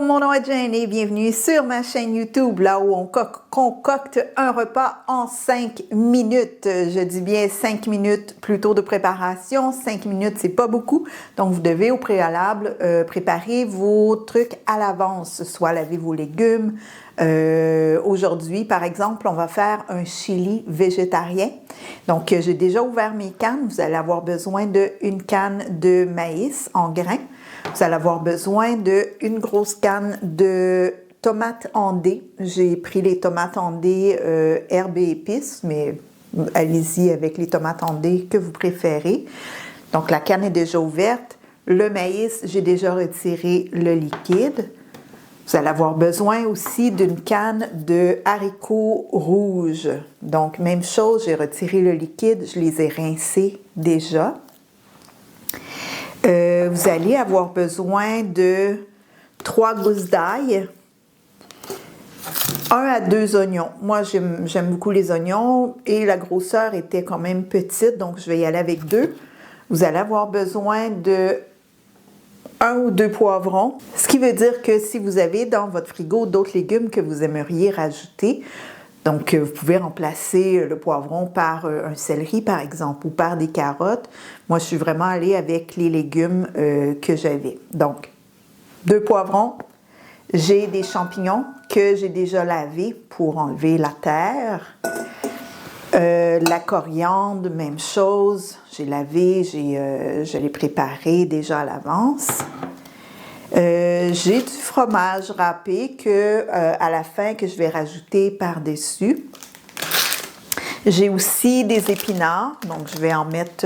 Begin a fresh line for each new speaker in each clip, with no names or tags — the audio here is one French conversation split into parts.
mon nom est Jane et bienvenue sur ma chaîne YouTube, là où on concocte un repas en 5 minutes. Je dis bien 5 minutes plutôt de préparation. 5 minutes, c'est pas beaucoup. Donc, vous devez au préalable préparer vos trucs à l'avance, soit laver vos légumes. Aujourd'hui, par exemple, on va faire un chili végétarien. Donc, j'ai déjà ouvert mes cannes. Vous allez avoir besoin d'une canne de maïs en grains. Vous allez avoir besoin d'une grosse canne de tomates andées. J'ai pris les tomates andées herbes et épices, mais allez-y avec les tomates andées que vous préférez. Donc, la canne est déjà ouverte. Le maïs, j'ai déjà retiré le liquide. Vous allez avoir besoin aussi d'une canne de haricots rouges. Donc, même chose, j'ai retiré le liquide, je les ai rincés déjà. Vous allez avoir besoin de 3 gousses d'ail, 1 à 2 oignons. Moi, j'aime beaucoup les oignons et la grosseur était quand même petite, donc je vais y aller avec 2. Vous allez avoir besoin de 1 ou 2 poivrons, ce qui veut dire que si vous avez dans votre frigo d'autres légumes que vous aimeriez rajouter, donc vous pouvez remplacer le poivron par un céleri par exemple ou par des carottes. Moi, je suis vraiment allée avec les légumes que j'avais. Donc, 2 poivrons, j'ai des champignons que j'ai déjà lavés pour enlever la terre. La coriandre, même chose, j'ai lavé, je l'ai préparé déjà à l'avance. J'ai du fromage râpé à la fin que je vais rajouter par-dessus. J'ai aussi des épinards, donc je vais en mettre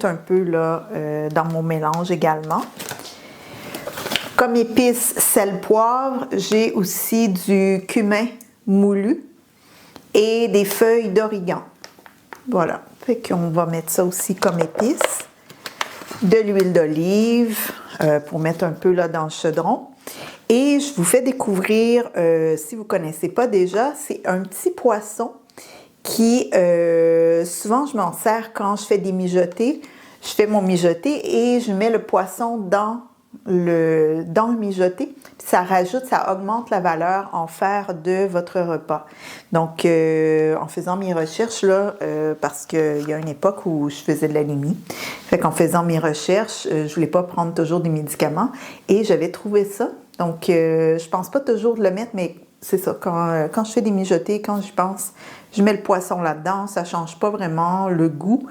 un peu là, dans mon mélange également. Comme épices, sel, poivre, j'ai aussi du cumin moulu et des feuilles d'origan. Voilà, fait qu'on va mettre ça aussi comme épices. De l'huile d'olive pour mettre un peu là dans le chaudron. Et je vous fais découvrir, si vous ne connaissez pas déjà, c'est un petit poisson qui, souvent je m'en sers quand je fais des mijotés. Je fais mon mijoté et je mets le poisson dans le mijoté. Ça augmente la valeur en fer de votre repas. Donc, en faisant mes recherches, là, parce qu'il y a une époque où je faisais de l'anémie, fait qu'en faisant mes recherches, je voulais pas prendre toujours des médicaments et j'avais trouvé ça. Donc, je pense pas toujours de le mettre, mais c'est ça. Quand je fais des mijotés, quand j'y pense, je mets le poisson là-dedans, ça change pas vraiment le goût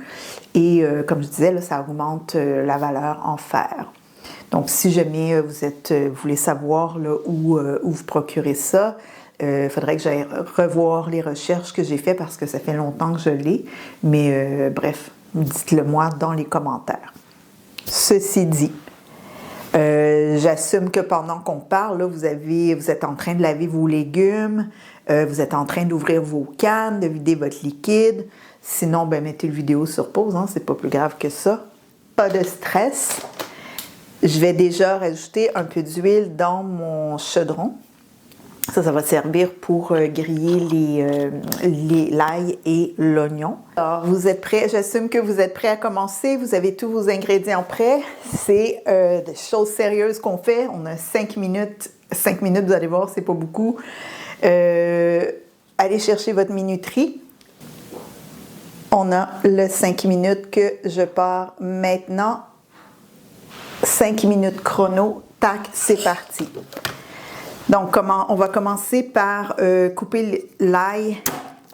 et comme je disais, là, ça augmente la valeur en fer. Donc, si jamais vous voulez savoir là, où vous procurez ça, il faudrait que j'aille revoir les recherches que j'ai faites parce que ça fait longtemps que je l'ai. Mais bref, dites-le moi dans les commentaires. Ceci dit, j'assume que pendant qu'on parle, là, vous êtes en train de laver vos légumes, vous êtes en train d'ouvrir vos cannes, de vider votre liquide. Sinon, ben, mettez le vidéo sur pause, hein, c'est pas plus grave que ça. Pas de stress. Je vais déjà rajouter un peu d'huile dans mon chaudron. Ça va servir pour griller l'ail et l'oignon. Alors, vous êtes prêts? J'assume que vous êtes prêts à commencer. Vous avez tous vos ingrédients prêts. C'est des choses sérieuses qu'on fait. On a 5 minutes. 5 minutes, vous allez voir, c'est pas beaucoup. Allez chercher votre minuterie. On a le 5 minutes que je pars maintenant. 5 minutes chrono, tac, c'est parti. Donc, on va commencer par couper l'ail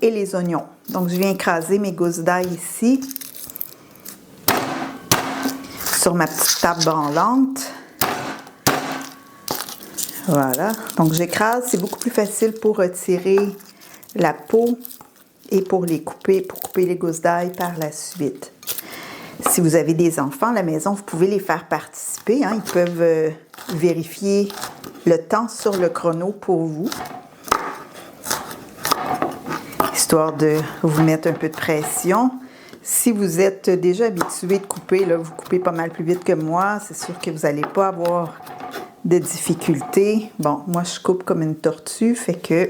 et les oignons. Donc, je viens écraser mes gousses d'ail ici, sur ma petite table branlante. Voilà. Donc, j'écrase. C'est beaucoup plus facile pour retirer la peau et pour couper les gousses d'ail par la suite. Si vous avez des enfants à la maison, vous pouvez les faire participer. Hein? Ils peuvent vérifier le temps sur le chrono pour vous, histoire de vous mettre un peu de pression. Si vous êtes déjà habitué de couper, là, vous coupez pas mal plus vite que moi, c'est sûr que vous n'allez pas avoir de difficultés. Bon, moi, je coupe comme une tortue, fait que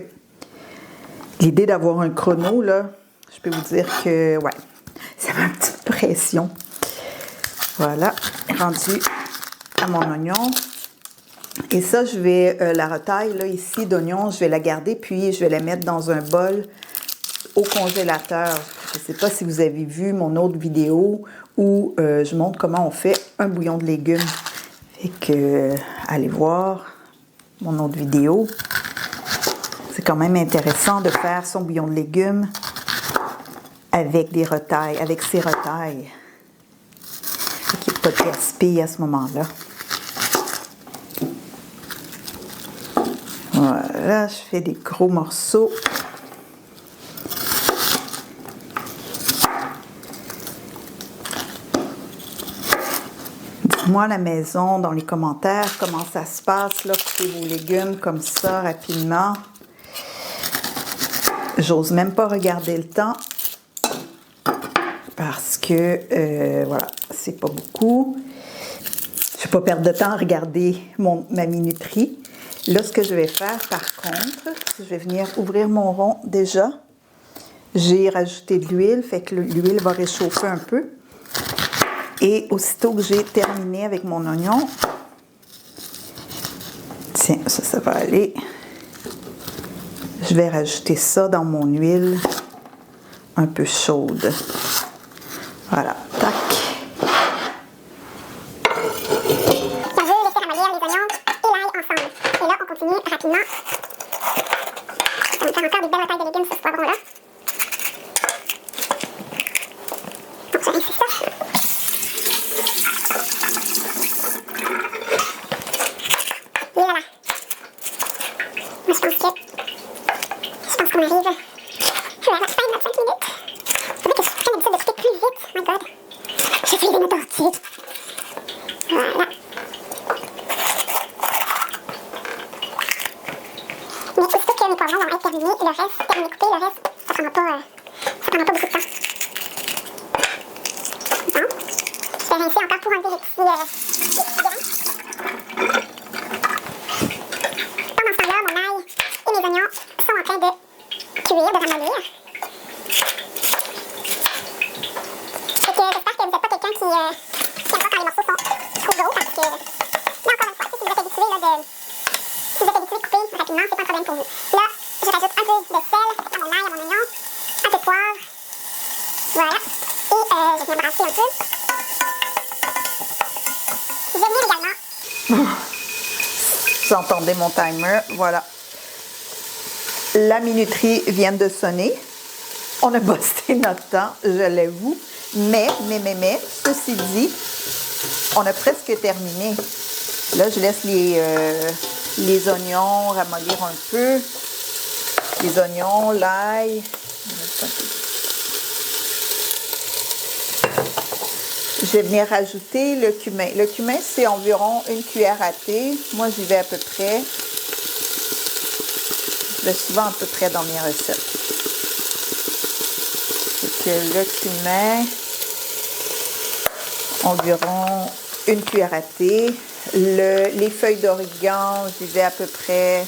l'idée d'avoir un chrono, là, je peux vous dire que, ouais, ça met une petite pression. Voilà, rendu à mon oignon. Et ça, je vais, la retaille là, ici d'oignons, je vais la garder, puis je vais la mettre dans un bol au congélateur. Je ne sais pas si vous avez vu mon autre vidéo où je montre comment on fait un bouillon de légumes. Fait que, allez voir mon autre vidéo. C'est quand même intéressant de faire son bouillon de légumes avec des retailles, avec ses retailles. Fait qu'il n'y a pas de gaspille à ce moment-là. Voilà, je fais des gros morceaux. Dites-moi à la maison, dans les commentaires, comment ça se passe, là, couper vos légumes comme ça, rapidement. J'ose même pas regarder le temps. Parce que, voilà, c'est pas beaucoup. Je vais pas perdre de temps à regarder ma minuterie. Là, ce que je vais faire, par contre, je vais venir ouvrir mon rond déjà. J'ai rajouté de l'huile, fait que l'huile va réchauffer un peu. Et aussitôt que j'ai terminé avec mon oignon, tiens, ça va aller. Je vais rajouter ça dans mon huile un peu chaude. Voilà, tac.
On veut laisser ramollir les oignons et l'ail ensemble. Et là, on continue rapidement. On va faire encore des belles tailles de légumes sur ce poivron-là. Donc, je rince ça. Et voilà. Moi, je pense qu'on arrive à la fin de notre 5 minutes. Vous savez que je prends l'habitude de couper plus vite. My God. Je fais des notes entiers. Voilà. Mais aussitôt que mes poivrons vont être terminés, le reste, terminé coupé, le reste, ça prendra pas beaucoup de temps. Bon. Je vais rincer encore pour enlever les petits grains. Pendant ce temps-là, mon ail et mes oignons sont en train de cuire, de ramollir. Fait que j'espère que vous n'êtes pas quelqu'un qui aime pas quand les morceaux sont trop gros parce que, là encore une fois, si vous êtes habitué de couper rapidement, c'est pas un problème pour vous. Là, je rajoute un peu de sel à mon ail, à mon oignon, un peu de poivre. Voilà. Et je viens brasser un peu. Je viens également.
Vous entendez mon timer, voilà. La minuterie vient de sonner. On a bossé notre temps, je l'avoue. Mais, ceci dit, on a presque terminé. Là, je laisse les oignons ramollir un peu. Les oignons, l'ail. Je vais venir rajouter le cumin. Le cumin, c'est environ une cuillère à thé. Moi, j'y vais à peu près. Je vais souvent à peu près dans mes recettes. Donc, le cumin, environ une cuillère à thé. Les feuilles d'origan, j'y vais à peu près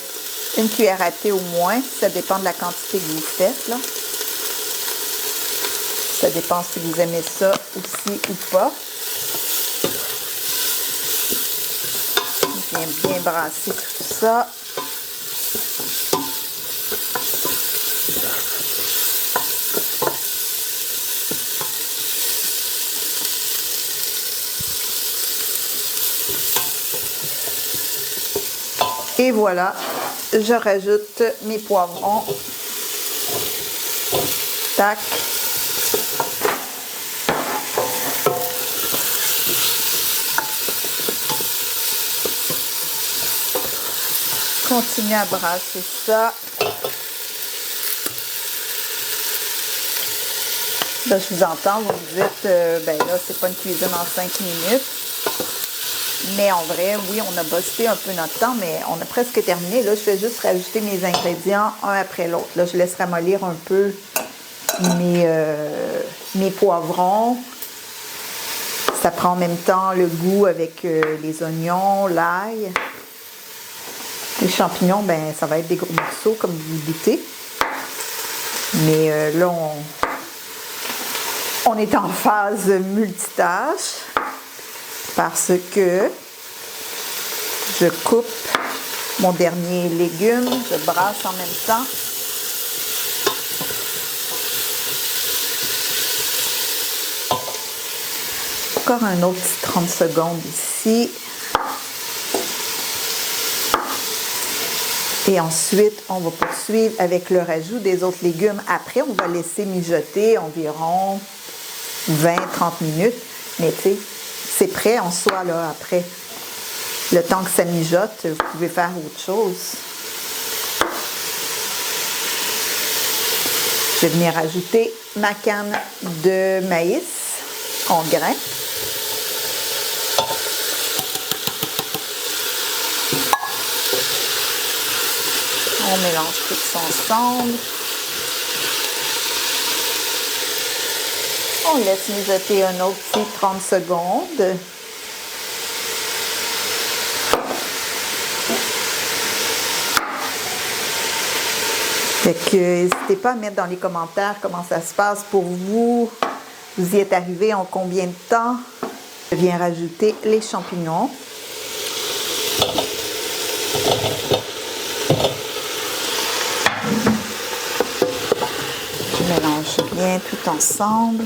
une cuillère à thé au moins. Ça dépend de la quantité que vous faites, là. Ça dépend si vous aimez ça aussi ou pas. Je viens bien brasser tout ça. Et voilà, je rajoute mes poivrons. Tac. Continue à brasser ça. Là, je vous entends, vous me dites, ben là, c'est pas une cuisine en 5 minutes. Mais en vrai, oui, on a bossé un peu notre temps, mais on a presque terminé. Là, je vais juste rajouter mes ingrédients un après l'autre. Là, je laisse ramollir un peu mes poivrons. Ça prend en même temps le goût avec les oignons, l'ail. Les champignons, ben, ça va être des gros morceaux, comme vous le doutez. Mais là, on est en phase multitâche parce que je coupe mon dernier légume. Je brasse en même temps. Encore un autre petit 30 secondes ici. Et ensuite, on va poursuivre avec le rajout des autres légumes. Après, on va laisser mijoter environ 20-30 minutes. Mais tu sais, c'est prêt en soi, là, après. Le temps que ça mijote, vous pouvez faire autre chose. Je vais venir ajouter ma canne de maïs en grains. On mélange tout ça ensemble. On laisse mijoter un autre petit 30 secondes. Fait que n'hésitez pas à mettre dans les commentaires comment ça se passe pour vous. Vous y êtes arrivé en combien de temps? Je viens rajouter les champignons. Je mélange bien tout ensemble.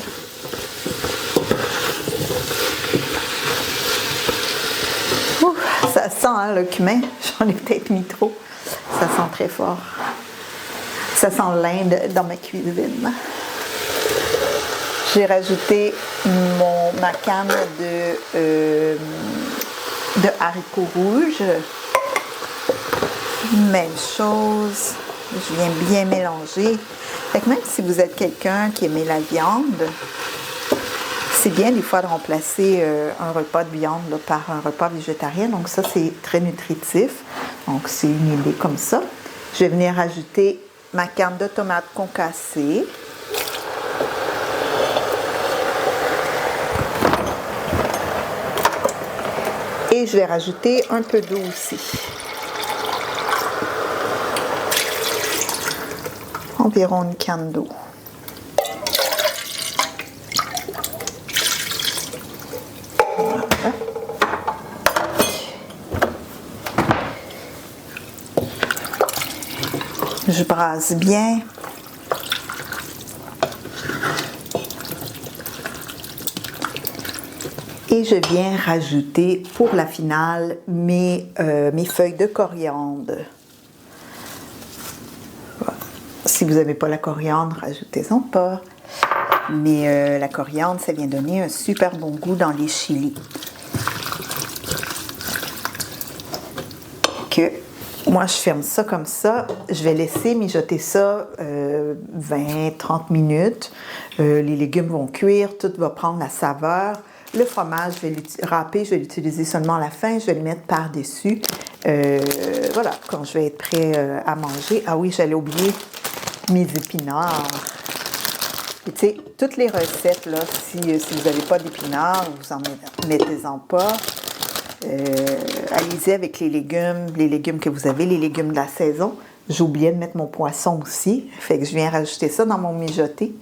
Ouh, ça sent hein, le cumin. J'en ai peut-être mis trop. Ça sent très fort. Ça sent l'Inde dans ma cuisine. J'ai rajouté ma canne de haricots rouges. Même chose. Je viens bien mélanger. Fait que même si vous êtes quelqu'un qui aimait la viande, c'est bien des fois de remplacer un repas de viande là, par un repas végétarien. Donc ça, c'est très nutritif. Donc c'est une idée comme ça. Je vais venir ajouter ma canne de tomates concassée. Et je vais rajouter un peu d'eau aussi. Environ une canne d'eau. Voilà. Je brasse bien. Et je viens rajouter pour la finale mes feuilles de coriandre. Voilà. Si vous n'avez pas la coriandre, rajoutez-en pas. Mais la coriandre, ça vient donner un super bon goût dans les chilis. Moi, je ferme ça comme ça. Je vais laisser mijoter ça 20-30 minutes. Les légumes vont cuire, tout va prendre la saveur. Le fromage, je vais râper, je vais l'utiliser seulement à la fin. Je vais le mettre par-dessus. Voilà, quand je vais être prêt à manger. Ah oui, j'allais oublier mes épinards. Et tu sais, toutes les recettes, là, si vous n'avez pas d'épinards, vous en mettez-en pas. Allez-y avec les légumes que vous avez, les légumes de la saison. J'ai oublié de mettre mon poisson aussi. Fait que je viens rajouter ça dans mon mijoté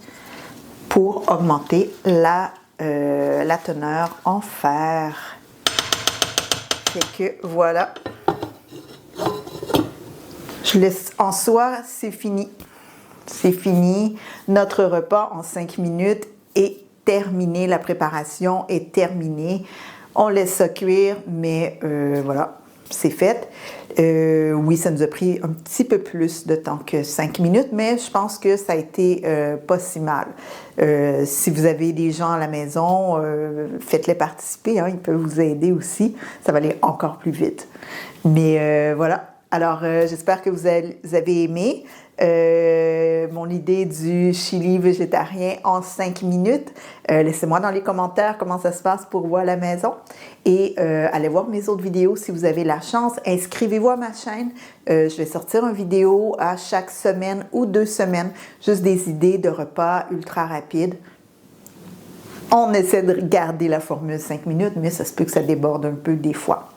pour augmenter la teneur en fer. Fait que voilà. Je laisse en soi, c'est fini. C'est fini. Notre repas en 5 minutes est terminé. La préparation est terminée. On laisse ça cuire, mais voilà, c'est fait. Oui, ça nous a pris un petit peu plus de temps que 5 minutes, mais je pense que ça a été pas si mal. Si vous avez des gens à la maison, faites-les participer, hein, ils peuvent vous aider aussi. Ça va aller encore plus vite. Mais voilà. Alors, j'espère que vous avez aimé mon idée du chili végétarien en 5 minutes. Laissez-moi dans les commentaires comment ça se passe pour vous à la maison. Et allez voir mes autres vidéos si vous avez la chance. Inscrivez-vous à ma chaîne. Je vais sortir une vidéo à chaque semaine ou 2 semaines. Juste des idées de repas ultra rapides. On essaie de garder la formule 5 minutes, mais ça se peut que ça déborde un peu des fois.